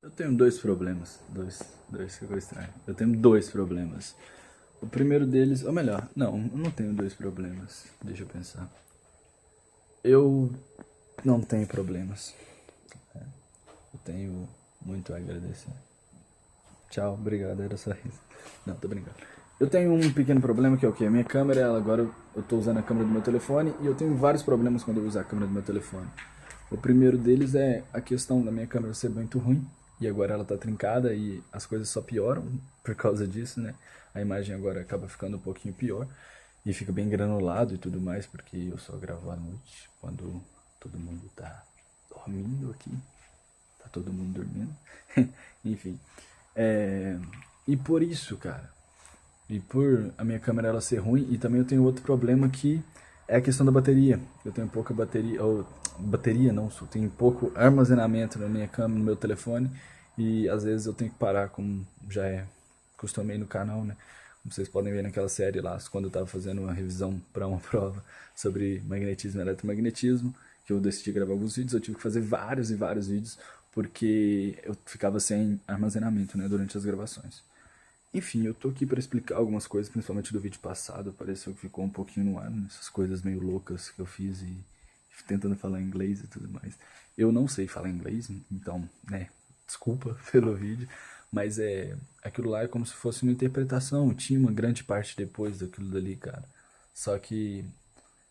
Eu tenho dois problemas. Dois, ficou estranho. Eu tenho dois problemas. O primeiro deles, ou melhor, não, eu não tenho dois problemas. Deixa eu pensar. Eu não tenho problemas. Eu tenho muito a agradecer. Tchau, obrigado, era só isso. Não, tô brincando. Eu tenho um pequeno problema que é o quê? A minha câmera, agora eu tô usando a câmera do meu telefone e eu tenho vários problemas quando eu usar a câmera do meu telefone. O primeiro deles é a questão da minha câmera ser muito ruim e agora ela tá trincada e as coisas só pioram por causa disso, né? A imagem agora acaba ficando um pouquinho pior e fica bem granulado e tudo mais porque eu só gravo à noite quando todo mundo tá dormindo aqui. Tá todo mundo dormindo. Enfim. É... E por isso, cara. E por a minha câmera ela ser ruim, e também eu tenho outro problema que é a questão da bateria. Eu tenho pouca bateria, ou bateria não, só tenho pouco armazenamento na minha câmera, no meu telefone, e às vezes eu tenho que parar, como já é costume aí no canal, né? Como vocês podem ver naquela série lá, quando eu estava fazendo uma revisão para uma prova sobre magnetismo e eletromagnetismo, que eu decidi gravar alguns vídeos, eu tive que fazer vários e vários vídeos, porque eu ficava sem armazenamento, né, durante as gravações. Enfim, eu tô aqui para explicar algumas coisas, principalmente do vídeo passado. Pareceu que ficou um pouquinho no ar, né? Essas coisas meio loucas que eu fiz e tentando falar inglês e tudo mais. Eu não sei falar inglês, então, né, desculpa pelo vídeo, mas aquilo lá é como se fosse uma interpretação. Tinha uma grande parte depois daquilo dali, cara. Só que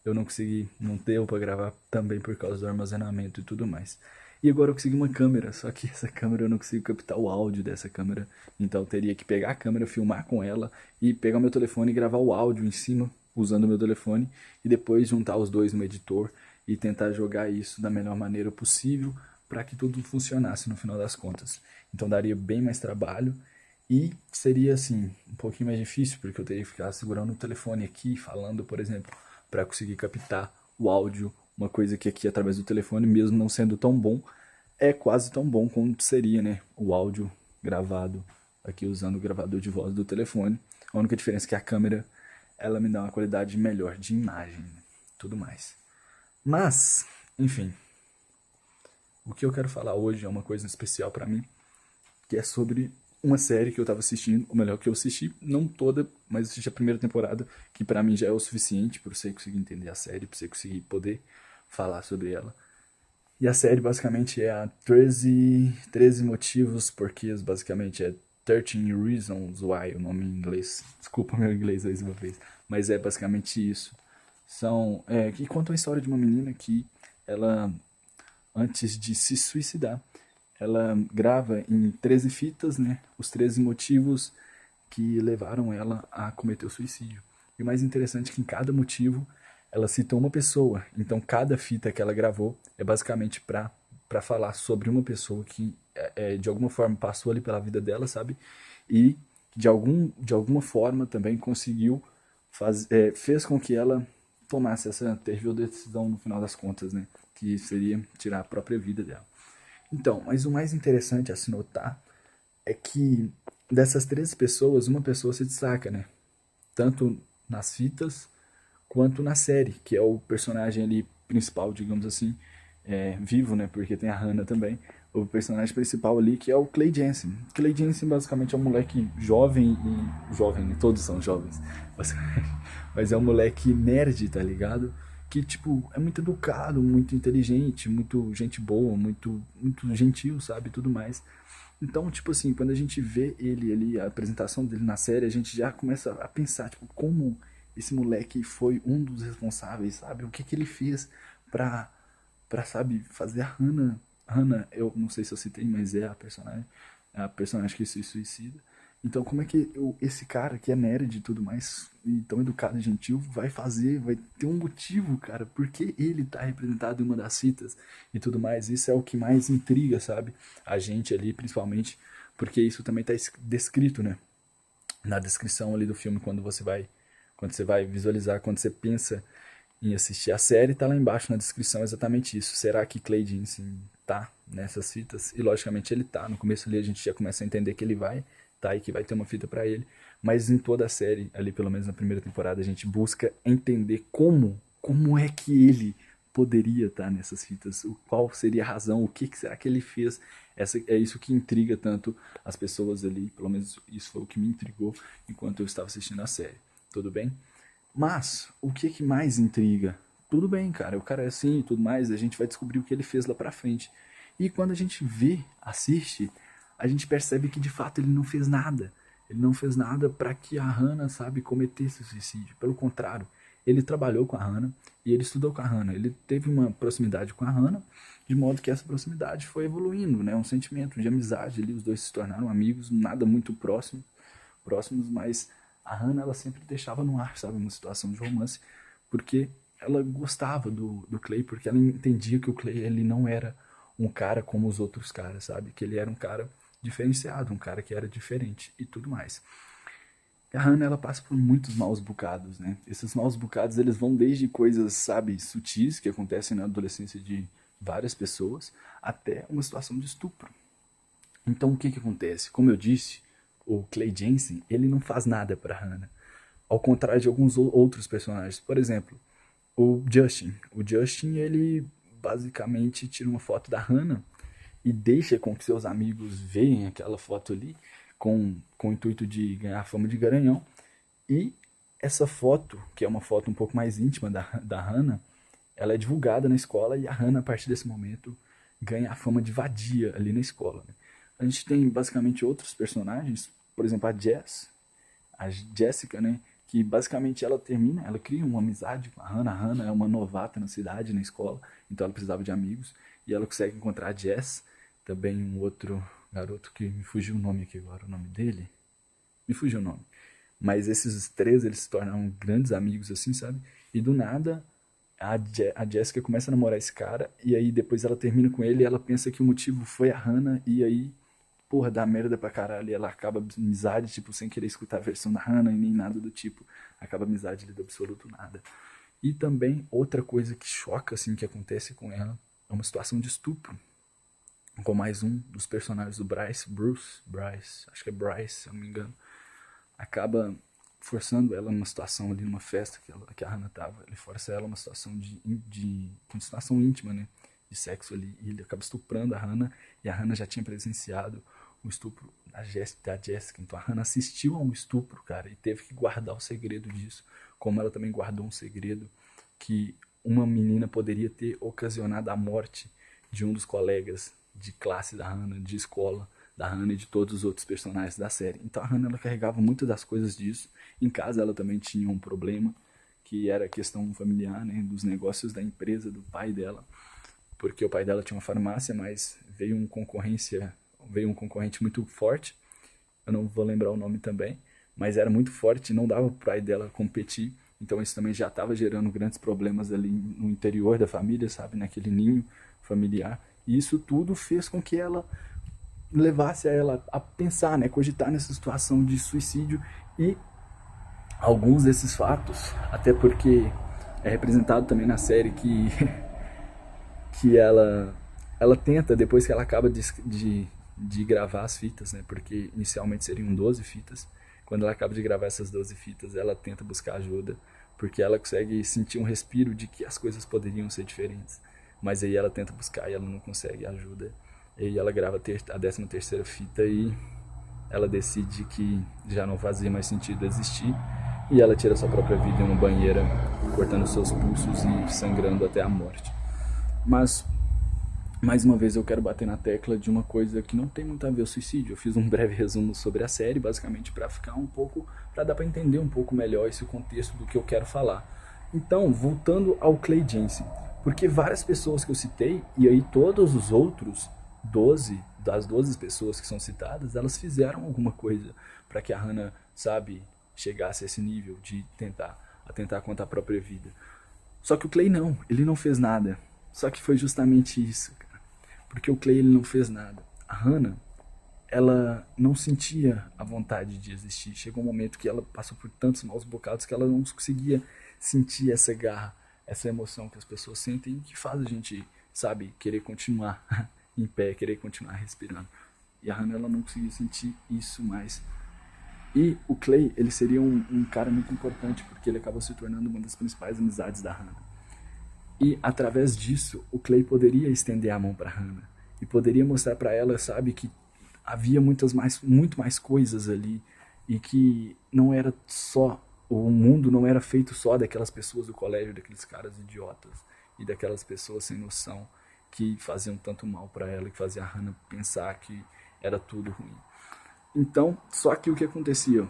eu não consegui, não deu pra gravar também por causa do armazenamento e tudo mais. E agora eu consegui uma câmera, só que essa câmera eu não consigo captar o áudio dessa câmera. Então eu teria que pegar a câmera, filmar com ela e pegar o meu telefone e gravar o áudio em cima usando o meu telefone e depois juntar os dois no editor e tentar jogar isso da melhor maneira possível para que tudo funcionasse no final das contas. Então daria bem mais trabalho e seria assim um pouquinho mais difícil porque eu teria que ficar segurando o telefone aqui falando, por exemplo, para conseguir captar o áudio, uma coisa que aqui através do telefone, mesmo não sendo tão bom, é quase tão bom quanto seria, né, o áudio gravado aqui usando o gravador de voz do telefone. A única diferença é que a câmera ela me dá uma qualidade melhor de imagem, né, tudo mais. Mas, enfim, o que eu quero falar hoje é uma coisa especial para mim, que é sobre uma série que eu tava assistindo, ou melhor, que eu assisti, não toda, mas assisti a primeira temporada, que pra mim já é o suficiente pra você conseguir entender a série, pra você conseguir poder falar sobre ela. E a série basicamente é a 13 motivos porquês, basicamente é 13 Reasons Why, o nome em inglês. Desculpa meu inglês mais uma vez, mas é basicamente isso. Que conta a história de uma menina que ela antes de se suicidar, ela grava em 13 fitas, né, os 13 motivos que levaram ela a cometer o suicídio. E o mais interessante é que em cada motivo ela cita uma pessoa. Então cada fita que ela gravou é basicamente para falar sobre uma pessoa que de alguma forma passou ali pela vida dela, sabe? E de alguma forma também conseguiu fez com que ela tomasse essa terrível decisão no final das contas, né? Que seria tirar a própria vida dela. Então, mas o mais interessante a se notar é que dessas 13 pessoas, uma pessoa se destaca, né? Tanto nas fitas quanto na série, que é o personagem ali principal, digamos assim, vivo, né? Porque tem a Hannah também. O personagem principal ali, que é o Clay Jensen. Clay Jensen basicamente é um moleque jovem e. Jovem, né? Todos são jovens. Mas é um moleque nerd, tá ligado? Que, tipo, é muito educado, muito inteligente, muito gente boa, muito gentil, sabe? Tudo mais. Então, tipo assim, quando a gente vê ele ali, a apresentação dele na série, a gente já começa a pensar, tipo, como esse moleque foi um dos responsáveis, sabe? O que que ele fez pra, sabe, fazer a Hannah. Hannah, eu não sei se eu citei, mas é a personagem que se suicida. Então, como é que esse cara que é nerd e tudo mais, e tão educado e gentil, vai ter um motivo, cara, porque ele tá representado em uma das citas e tudo mais. Isso é o que mais intriga, sabe? A gente ali, principalmente, porque isso também tá descrito, né? Na descrição ali do filme, quando você vai visualizar, quando você pensa em assistir a série, tá lá embaixo na descrição exatamente isso. Será que Clay Jensen tá nessas fitas? E logicamente ele tá. No começo ali a gente já começa a entender que ele vai tá e que vai ter uma fita para ele. Mas em toda a série, ali pelo menos na primeira temporada, a gente busca entender como é que ele poderia estar nessas fitas, qual seria a razão, o que será que ele fez. É isso que intriga tanto as pessoas ali, pelo menos isso foi o que me intrigou enquanto eu estava assistindo a série, tudo bem? Mas, o que mais intriga? Tudo bem, cara, o cara é assim e tudo mais, a gente vai descobrir o que ele fez lá pra frente. E quando a gente vê, assiste, a gente percebe que de fato ele não fez nada. Ele não fez nada para que a Hannah, sabe, cometesse o suicídio. Pelo contrário, ele trabalhou com a Hannah e ele estudou com a Hannah. Ele teve uma proximidade com a Hannah, de modo que essa proximidade foi evoluindo, né? Um sentimento de amizade ali, os dois se tornaram amigos, nada muito próximos, mas a Hannah, ela sempre deixava no ar, sabe, uma situação de romance, porque ela gostava do Clay, porque ela entendia que o Clay, ele não era um cara como os outros caras, sabe? Que ele era um cara diferenciado, um cara que era diferente e tudo mais. E a Hannah, ela passa por muitos maus bocados, né? Esses maus bocados, eles vão desde coisas, sabe, sutis, que acontecem na adolescência de várias pessoas, até uma situação de estupro. Então, o que acontece? Como eu disse, o Clay Jensen, ele não faz nada pra Hannah. Ao contrário de alguns outros personagens. Por exemplo, o Justin. O Justin, ele basicamente tira uma foto da Hannah e deixa com que seus amigos vejam aquela foto ali com o intuito de ganhar fama de garanhão. E essa foto, que é uma foto um pouco mais íntima da Hannah, ela é divulgada na escola e a Hannah, a partir desse momento, ganha a fama de vadia ali na escola. Né? A gente tem basicamente outros personagens, por exemplo, a Jessica, né? Que basicamente ela cria uma amizade com a Hannah. A Hannah é uma novata na cidade, na escola, então ela precisava de amigos. E ela consegue encontrar a Jess, também um outro garoto que me fugiu o nome aqui agora, o nome dele. Me fugiu o nome. Mas esses três, eles se tornaram grandes amigos, assim, sabe? E do nada, a Jessica começa a namorar esse cara, e aí depois ela termina com ele e ela pensa que o motivo foi a Hannah, e aí, porra, dá merda pra caralho, e ela acaba amizade, tipo, sem querer escutar a versão da Hannah e nem nada do tipo. Acaba amizade ali do absoluto nada. E também, outra coisa que choca, assim, que acontece com ela, é uma situação de estupro. Com mais um dos personagens do Bryce, acho que é Bryce, se eu não me engano, acaba forçando ela numa situação ali, numa festa que a Hannah tava. Ele força ela numa situação uma situação íntima, né? De sexo ali. E ele acaba estuprando a Hannah. E a Hannah já tinha presenciado o estupro da Jessica. Então a Hannah assistiu a um estupro, cara. E teve que guardar o segredo disso. Como ela também guardou um segredo que uma menina poderia ter ocasionado a morte de um dos colegas de classe da Hannah, de escola da Hannah e de todos os outros personagens da série. Então a Hannah, ela carregava muitas das coisas disso. Em casa ela também tinha um problema, que era a questão familiar, né, dos negócios da empresa do pai dela, porque o pai dela tinha uma farmácia, mas veio um concorrente muito forte, eu não vou lembrar o nome também, mas era muito forte, não dava pro pai dela competir, então isso também já estava gerando grandes problemas ali no interior da família, sabe, naquele ninho familiar, e isso tudo fez com que ela levasse a ela a pensar, né, cogitar nessa situação de suicídio. E alguns desses fatos, até porque é representado também na série que ela tenta, depois que ela acaba de gravar as fitas, né, porque inicialmente seriam 12 fitas, quando ela acaba de gravar essas 12 fitas, ela tenta buscar ajuda, porque ela consegue sentir um respiro de que as coisas poderiam ser diferentes, mas aí ela tenta buscar e ela não consegue ajuda. E aí ela grava a 13ª fita e ela decide que já não fazia mais sentido existir. E ela tira sua própria vida em uma banheira, cortando seus pulsos e sangrando até a morte. Mas, mais uma vez, eu quero bater na tecla de uma coisa que não tem muito a ver com o suicídio. Eu fiz um breve resumo sobre a série, basicamente para ficar um pouco, para dar para entender um pouco melhor esse contexto do que eu quero falar. Então, voltando ao Clay Jensen, porque várias pessoas que eu citei, e aí todos os outros 12 das 12 pessoas que são citadas, elas fizeram alguma coisa para que a Hannah, sabe, chegasse a esse nível de tentar contra a própria vida. Só que o Clay não, ele não fez nada. Só que foi justamente isso, cara. Porque o Clay, ele não fez nada. A Hannah, ela não sentia a vontade de existir. Chegou um momento que ela passou por tantos maus bocados que ela não conseguia sentir essa garra, essa emoção que as pessoas sentem, que faz a gente, sabe, querer continuar em pé, querer continuar respirando. E a Hannah, ela não conseguia sentir isso mais. E o Clay, ele seria um cara muito importante, porque ele acabou se tornando uma das principais amizades da Hannah. E através disso, o Clay poderia estender a mão para Hannah e poderia mostrar para ela, sabe, que havia muito mais coisas ali e que não era só o mundo não era feito só daquelas pessoas do colégio, daqueles caras idiotas e daquelas pessoas sem noção que faziam tanto mal para ela, que fazia a Hannah pensar que era tudo ruim. Então, só que o que acontecia?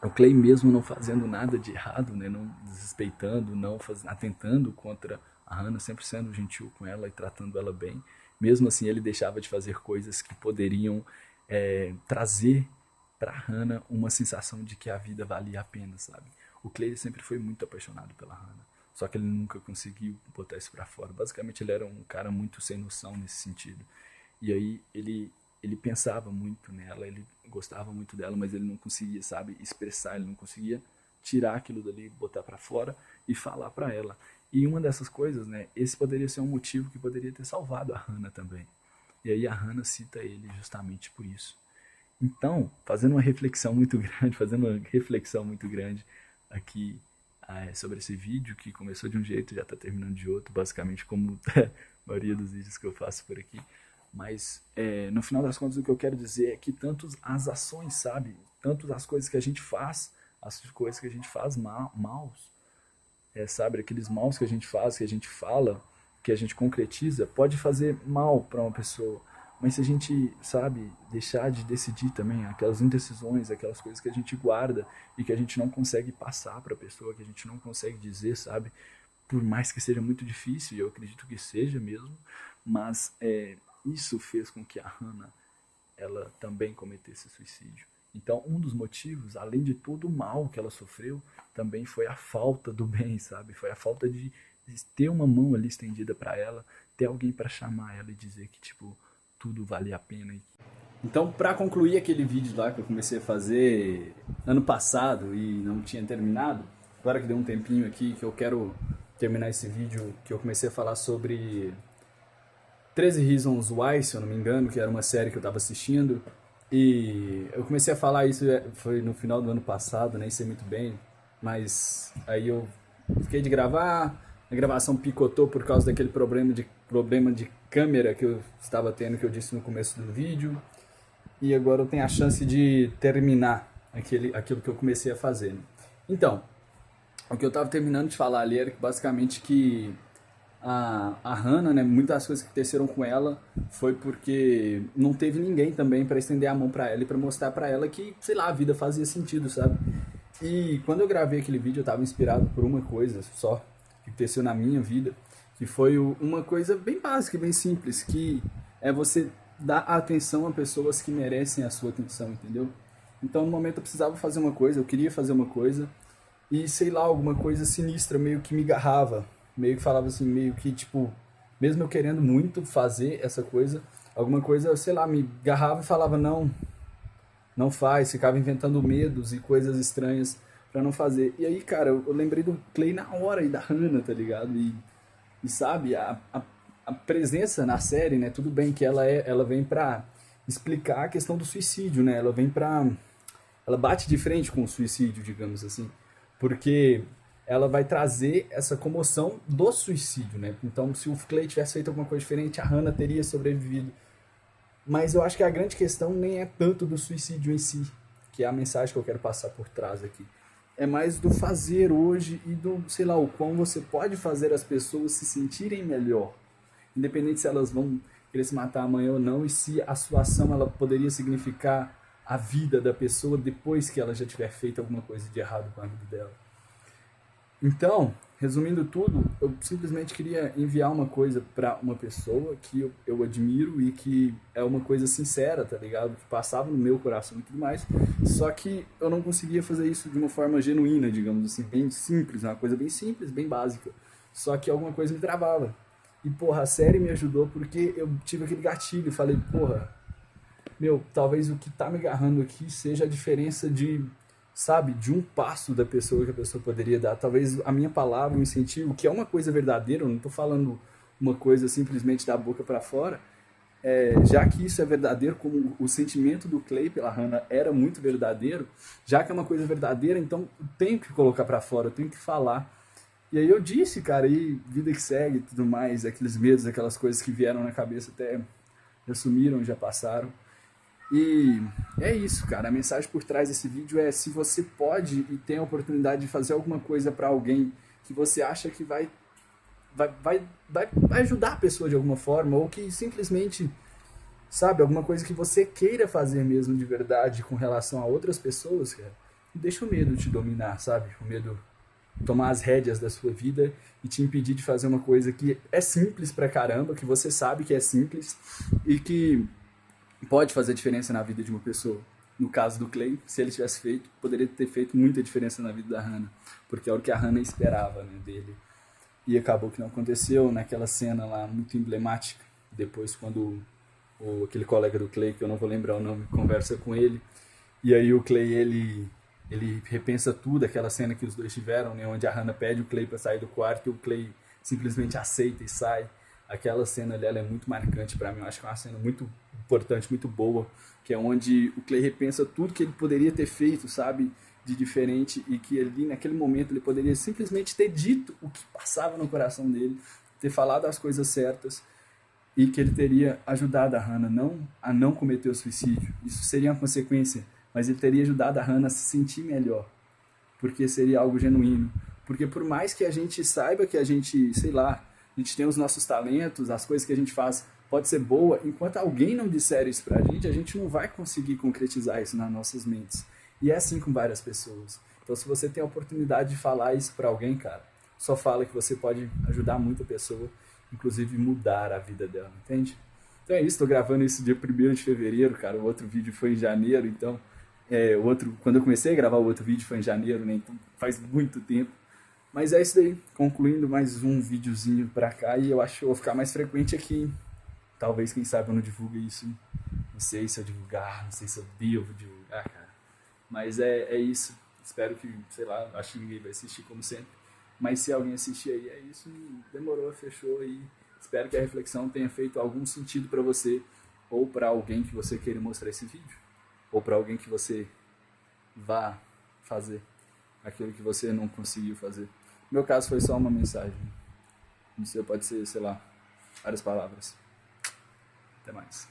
O Clay mesmo não fazendo nada de errado, né, não desrespeitando, não atentando contra a Hannah, sempre sendo gentil com ela e tratando ela bem. Mesmo assim, ele deixava de fazer coisas que poderiam trazer para Hannah uma sensação de que a vida valia a pena, sabe? O Clay sempre foi muito apaixonado pela Hannah, só que ele nunca conseguiu botar isso para fora. Basicamente, ele era um cara muito sem noção nesse sentido. E aí ele pensava muito nela, ele gostava muito dela, mas ele não conseguia, sabe, expressar, ele não conseguia tirar aquilo dali, botar para fora e falar para ela. E uma dessas coisas, né, esse poderia ser um motivo que poderia ter salvado a Hannah também. E aí a Hannah cita ele justamente por isso. Então, fazendo uma reflexão muito grande, aqui sobre esse vídeo que começou de um jeito e já está terminando de outro, basicamente como a maioria dos vídeos que eu faço por aqui. Mas no final das contas o que eu quero dizer é que tanto as ações, sabe, tanto as coisas que a gente faz, as coisas que a gente faz maus, sabe, aqueles maus que a gente faz, que a gente fala, que a gente concretiza, pode fazer mal para uma pessoa. Mas se a gente, sabe, deixar de decidir também, aquelas indecisões, aquelas coisas que a gente guarda e que a gente não consegue passar para a pessoa, que a gente não consegue dizer, sabe, por mais que seja muito difícil, e eu acredito que seja mesmo, mas isso fez com que a Hannah ela também cometesse suicídio. Então, um dos motivos, além de todo o mal que ela sofreu, também foi a falta do bem, sabe? Foi a falta de ter uma mão ali estendida para ela, ter alguém para chamar ela e dizer que, tipo, tudo vale a pena. Então, para concluir aquele vídeo lá que eu comecei a fazer ano passado e não tinha terminado, agora que deu um tempinho aqui que eu quero terminar esse vídeo, que eu comecei a falar sobre 13 Reasons Why, se eu não me engano, que era uma série que eu estava assistindo. E eu comecei a falar isso, foi no final do ano passado, nem sei muito bem, mas aí eu fiquei de gravar, a gravação picotou por causa daquele problema de câmera que eu estava tendo, que eu disse no começo do vídeo. E agora eu tenho a chance de terminar aquilo que eu comecei a fazer. Então, o que eu estava terminando de falar ali era que basicamente que a Hannah, né, muitas das coisas que aconteceram com ela foi porque não teve ninguém também para estender a mão para ela e para mostrar para ela que, sei lá, a vida fazia sentido, sabe? E quando eu gravei aquele vídeo eu estava inspirado por uma coisa só que aconteceu na minha vida, que foi uma coisa bem básica, bem simples, que é você dar atenção a pessoas que merecem a sua atenção, entendeu? Então no momento eu precisava fazer uma coisa, eu queria fazer uma coisa e sei lá, alguma coisa sinistra meio que me agarrava, meio que falava assim, meio que tipo, mesmo eu querendo muito fazer essa coisa, alguma coisa, sei lá, me agarrava e falava não, não faz, ficava inventando medos e coisas estranhas pra não fazer. E aí, cara, eu lembrei do Clay na hora e da Hannah, tá ligado? E sabe, a presença na série, né, tudo bem que ela vem pra explicar a questão do suicídio, né, ela bate de frente com o suicídio, digamos assim, porque ela vai trazer essa comoção do suicídio, né? Então, se o Clay tivesse feito alguma coisa diferente, a Hannah teria sobrevivido. Mas eu acho que a grande questão nem é tanto do suicídio em si, que é a mensagem que eu quero passar por trás aqui. É mais do fazer hoje e do, sei lá, o quão você pode fazer as pessoas se sentirem melhor. Independente se elas vão querer se matar amanhã ou não, e se a sua ação ela poderia significar a vida da pessoa depois que ela já tiver feito alguma coisa de errado com a vida dela. Então, resumindo tudo, eu simplesmente queria enviar uma coisa para uma pessoa que eu admiro e que é uma coisa sincera, tá ligado? Que passava no meu coração e tudo mais. Só que eu não conseguia fazer isso de uma forma genuína, digamos assim, bem simples, uma coisa bem simples, bem básica. Só que alguma coisa me travava. E, porra, a série me ajudou porque eu tive aquele gatilho e falei, porra, meu, talvez o que tá me agarrando aqui seja a diferença de, sabe, de um passo da pessoa que a pessoa poderia dar. Talvez a minha palavra, o incentivo, que é uma coisa verdadeira, eu não tô falando uma coisa simplesmente da boca para fora, já que isso é verdadeiro, como o sentimento do Clay pela Hannah era muito verdadeiro, já que é uma coisa verdadeira, então eu tenho que colocar para fora, eu tenho que falar. E aí eu disse, cara, e vida que segue e tudo mais, aqueles medos, aquelas coisas que vieram na cabeça até já sumiram, já passaram. E é isso, cara. A mensagem por trás desse vídeo é: se você pode e tem a oportunidade de fazer alguma coisa para alguém que você acha que vai ajudar a pessoa de alguma forma, ou que simplesmente, sabe, alguma coisa que você queira fazer mesmo de verdade com relação a outras pessoas, cara, deixa o medo te dominar, sabe? O medo tomar as rédeas da sua vida e te impedir de fazer uma coisa que é simples pra caramba, que você sabe que é simples e que pode fazer diferença na vida de uma pessoa. No caso do Clay, se ele tivesse feito, poderia ter feito muita diferença na vida da Hannah, porque é o que a Hannah esperava, né, dele. E acabou que não aconteceu naquela cena lá muito emblemática. Depois, quando aquele colega do Clay, que eu não vou lembrar o nome, conversa com ele, e aí o Clay, ele repensa tudo, aquela cena que os dois tiveram, né, onde a Hannah pede o Clay para sair do quarto e o Clay simplesmente aceita e sai. Aquela cena ali, ela é muito marcante para mim. Eu acho que é uma cena muito importante, muito boa, que é onde o Clay repensa tudo que ele poderia ter feito, sabe, de diferente, e que ali naquele momento ele poderia simplesmente ter dito o que passava no coração dele, ter falado as coisas certas, e que ele teria ajudado a Hannah a não cometer o suicídio. Isso seria uma consequência, mas ele teria ajudado a Hannah a se sentir melhor, porque seria algo genuíno. Porque por mais que a gente saiba que a gente, sei lá, a gente tem os nossos talentos, as coisas que a gente faz pode ser boa, enquanto alguém não disser isso pra gente, a gente não vai conseguir concretizar isso nas nossas mentes. E é assim com várias pessoas. Então se você tem a oportunidade de falar isso pra alguém, cara, só fala que você pode ajudar muita pessoa, inclusive mudar a vida dela, entende? Então é isso, tô gravando isso dia 1º de fevereiro, cara, o outro vídeo foi em janeiro, então quando eu comecei a gravar o outro vídeo foi em janeiro, né? Então faz muito tempo. Mas é isso daí, concluindo mais um videozinho pra cá, e eu acho que eu vou ficar mais frequente aqui. Talvez, quem sabe, eu não divulgue isso. Não sei se eu divulgar, não sei se eu devo divulgar, cara. Mas é isso. Espero que, sei lá, acho que ninguém vai assistir como sempre. Mas se alguém assistir aí, é isso. Demorou, fechou. E espero que a reflexão tenha feito algum sentido pra você, ou pra alguém que você queira mostrar esse vídeo, ou pra alguém que você vá fazer aquilo que você não conseguiu fazer. No meu caso foi só uma mensagem. No seu pode ser, sei lá, várias palavras. Até mais.